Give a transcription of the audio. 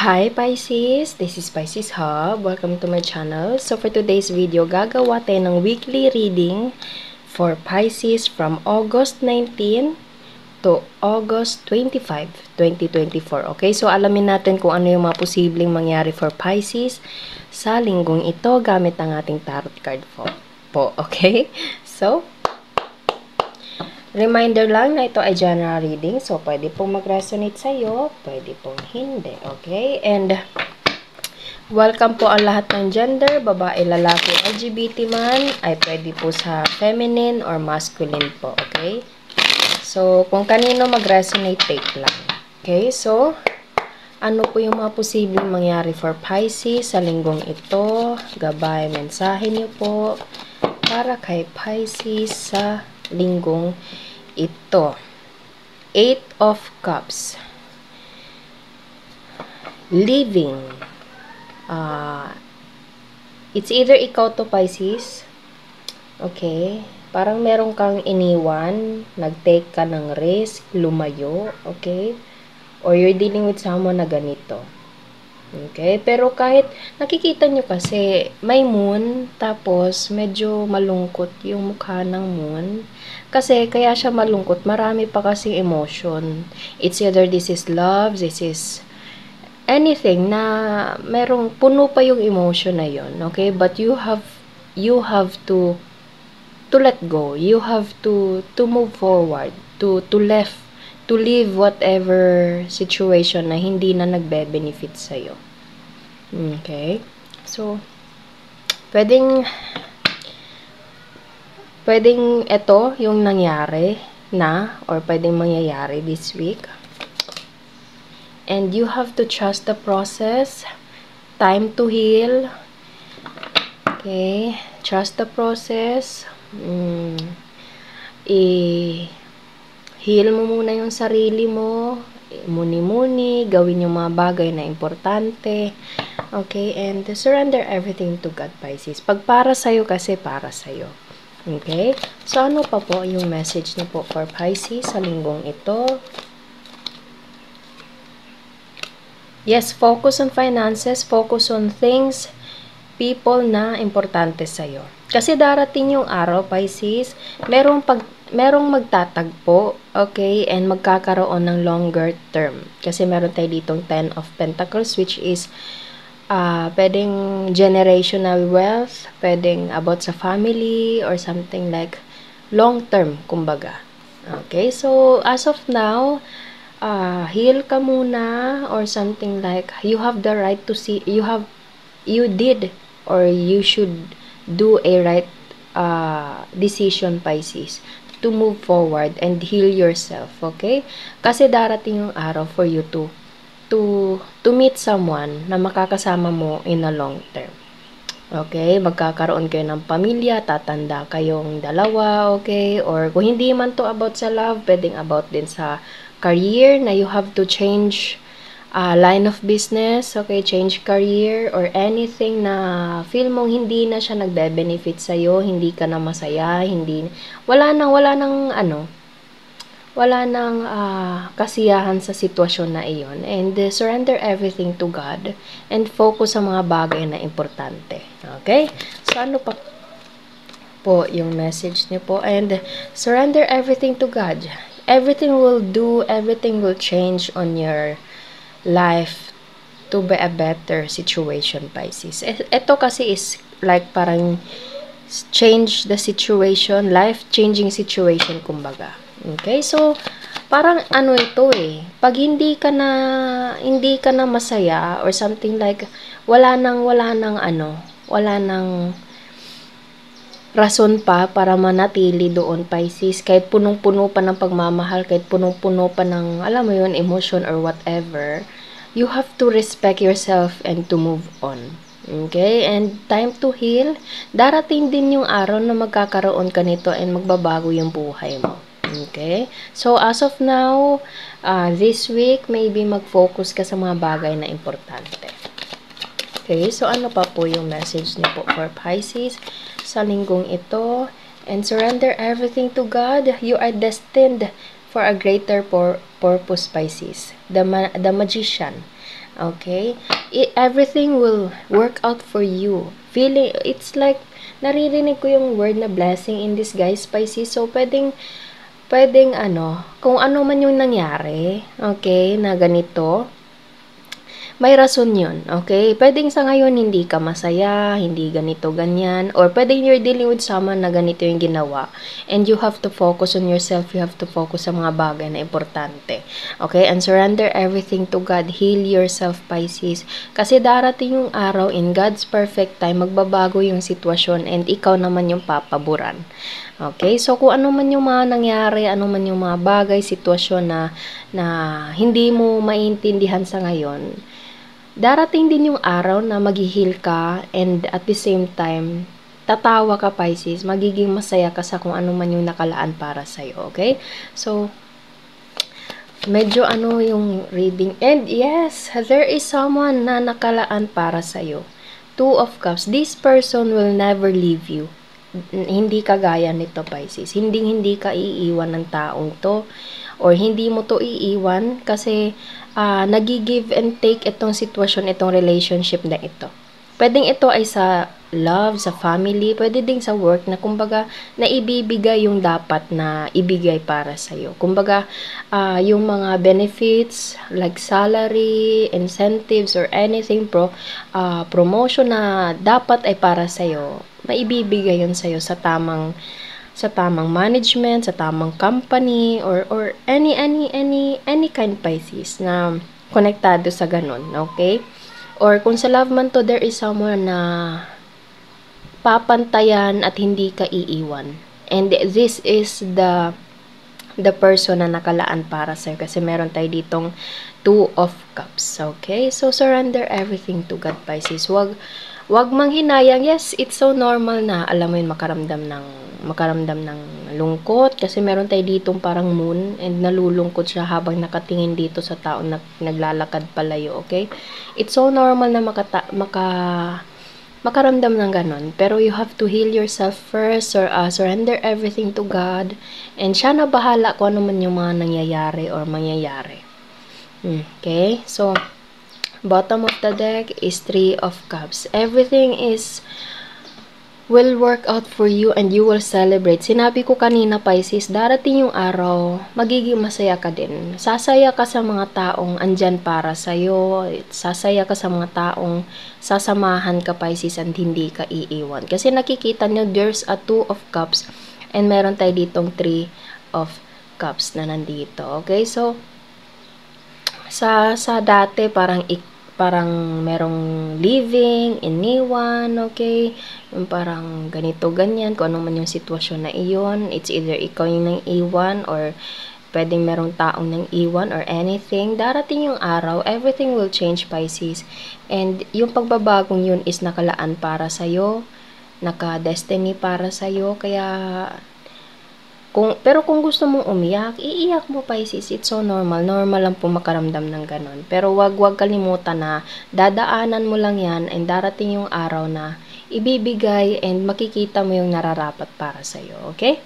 Hi Pisces! This is Pisces Hub. Welcome to my channel. So for today's video, gagawa tayo ng weekly reading for Pisces from August 19 to August 25, 2024. Okay? So alamin natin kung ano yung mga posibleng mangyari for Pisces sa linggong ito gamit ang ating tarot card po. Okay? So, reminder lang na ito ay general reading. So, pwede pong mag-resonate sa'yo, pwede pong hindi. Okay? And, welcome po ang lahat ng gender, babae, lalaki, LGBT man, ay pwede po sa feminine or masculine po. Okay? So, kung kanino mag-resonate, take lang. Okay? So, ano po yung mga posibleng mangyari for Pisces sa linggong ito? Gabay, mensahe niyo po para kay Pisces sa linggong ito. 8 of Cups. Living. It's either ikaw to Pisces. Okay. Parang meron kang iniwan, nag-take ka ng risk, lumayo. Okay. Or you're dealing with someone na ganito. Okay, pero kahit nakikita nyo kasi may moon, tapos medyo malungkot yung mukha ng moon. Kasi kaya siya malungkot, marami pa kasi emotion. It's either this is love, this is anything na merong puno pa yung emotion na yon. Okay, but you have to let go. You have to move forward, to leave whatever situation na hindi na nagbe-benefit sa'yo. Okay? So, pwedeng ito yung nangyari na or pwedeng mangyayari this week. And you have to trust the process. Time to heal. Okay? Trust the process. Heal mo muna yung sarili mo, muni-muni, gawin yung mga bagay na importante, okay, and surrender everything to God, Pisces. Pag para sa'yo kasi, para sa'yo. Okay? So, ano pa po yung message niyo po for Pisces sa linggong ito? Yes, focus on finances, focus on things, people na importante sa'yo. Kasi darating yung araw, Pisces, merong magtatagpo, okay, and magkakaroon ng longer term. Kasi meron tayo ditong 10 of Pentacles, which is pwedeng generational wealth, pwedeng about sa family, or something like long term, kumbaga. Okay, so as of now, heal ka muna, or something like, you have the right to see, you did, or you should do a right decision, Pisces, to move forward and heal yourself, okay? Kasi darating yung araw for you to meet someone na makakasama mo in a long term. Okay? Magkakaroon kayo ng pamilya, tatanda kayong dalawa, okay? Or kung hindi man to about sa love, pwedeng about din sa career na you have to change line of business, okay, change career, or anything na feel mong hindi na siya nagbe-benefit sa'yo, hindi ka na masaya, wala nang kasiyahan sa sitwasyon na iyon. And surrender everything to God and focus sa mga bagay na importante. Okay? So, ano pa po yung message niyo po? And surrender everything to God. Everything will change on your life to be a better situation, Pisces. Ito kasi is like parang change the situation, life-changing situation, kumbaga. Okay? So, parang ano ito pag hindi ka na masaya or something like, wala nang rason pa para manatili doon, Pisces, kahit punong-puno pa ng pagmamahal, kahit punong-puno pa ng, alam mo yun, emotion or whatever, you have to respect yourself and to move on. Okay? And time to heal. Darating din yung araw na magkakaroon ka nito and magbabago yung buhay mo. Okay? So, as of now, this week, maybe mag-focus ka sa mga bagay na importante. Okay? So, ano pa po yung message niyo po for Pisces sa linggong ito? And surrender everything to God. You are destined for a greater purpose, Pisces. The Magician. Okay? Everything will work out for you. Feeling, it's like, naririnig ko yung word na blessing in disguise, Pisces. So, pwedeng kung ano man yung nangyari, okay, na ganito, may rason yun, okay? Pwedeng sa ngayon hindi ka masaya, hindi ganito, ganyan, or pwedeng you're dealing with someone na ganito yung ginawa, and you have to focus on yourself, you have to focus sa mga bagay na importante, okay? And surrender everything to God, heal yourself, Pisces, kasi darating yung araw, in God's perfect time, magbabago yung sitwasyon, and ikaw naman yung papaboran. Okay? So, kung ano man yung mga nangyari, ano man yung mga bagay, sitwasyon na hindi mo maintindihan sa ngayon, darating din yung araw na mag-heal ka, and at the same time, tatawa ka, Pisces, magiging masaya ka sa kung ano man yung nakalaan para sa'yo, okay? So, medyo yung reading, and yes, there is someone na nakalaan para sa'yo. Two of Cups, this person will never leave you. Hindi kagaya nito, Pisces. Hindi ka iiwan ng taong to, or hindi mo to iiwan kasi nagi-give and take itong sitwasyon, itong relationship na ito. Pwedeng ito ay sa love, sa family, pwede ding sa work na kumbaga naibibigay yung dapat na ibigay para sa'yo. Kumbaga, yung mga benefits like salary, incentives, or anything promotion na dapat ay para sa'yo, maibibigay yun sa'yo sa tamang management, sa tamang company, or any kind, Pisces, na konektado sa ganun, okay? Or kung sa love man to, there is someone na papantayan at hindi ka iiwan. And this is the person na nakalaan para sa'yo, kasi meron tayo ditong Two of Cups, okay? So, surrender everything to God, Pisces. Wag manghinayang. Yes, it's so normal na, alam mo yun, makaramdam ng lungkot, kasi meron tayo ditong parang moon, and nalulungkot siya habang nakatingin dito sa taong naglalakad palayo, okay? It's so normal na makaramdam ng ganon, pero you have to heal yourself first, or surrender everything to God, and siya na bahala kung ano man yung mga nangyayari or mangyayari. Okay? So, bottom of the deck is Three of Cups. Everything will work out for you, and you will celebrate. Sinabi ko kanina, Pisces, darating yung araw, magiging masaya ka din. Sasaya ka sa mga taong andyan para sa'yo. Sasaya ka sa mga taong sasamahan ka, Pisces, and hindi ka iiwan. Kasi nakikita nyo, there's a Two of Cups, and meron tayo ditong Three of Cups na nandito. Okay? So, sa dati, parang merong leaving, iniwan, okay? Yung parang ganito, ganyan, kung ano man yung sitwasyon na iyon. It's either ikaw yung nang iwan, or pwedeng merong taong nang iwan, or anything. Darating yung araw, everything will change, Pisces. And yung pagbabagong yun is nakalaan para sa'yo, naka-destiny para sa'yo, kaya pero kung gusto mong umiyak, iiyak mo, Pisces. It's so normal. Normal lang po makaramdam ng ganon. Pero wag kalimutan na dadaanan mo lang yan, and darating yung araw na ibibigay and makikita mo yung nararapat para sa'yo. Okay?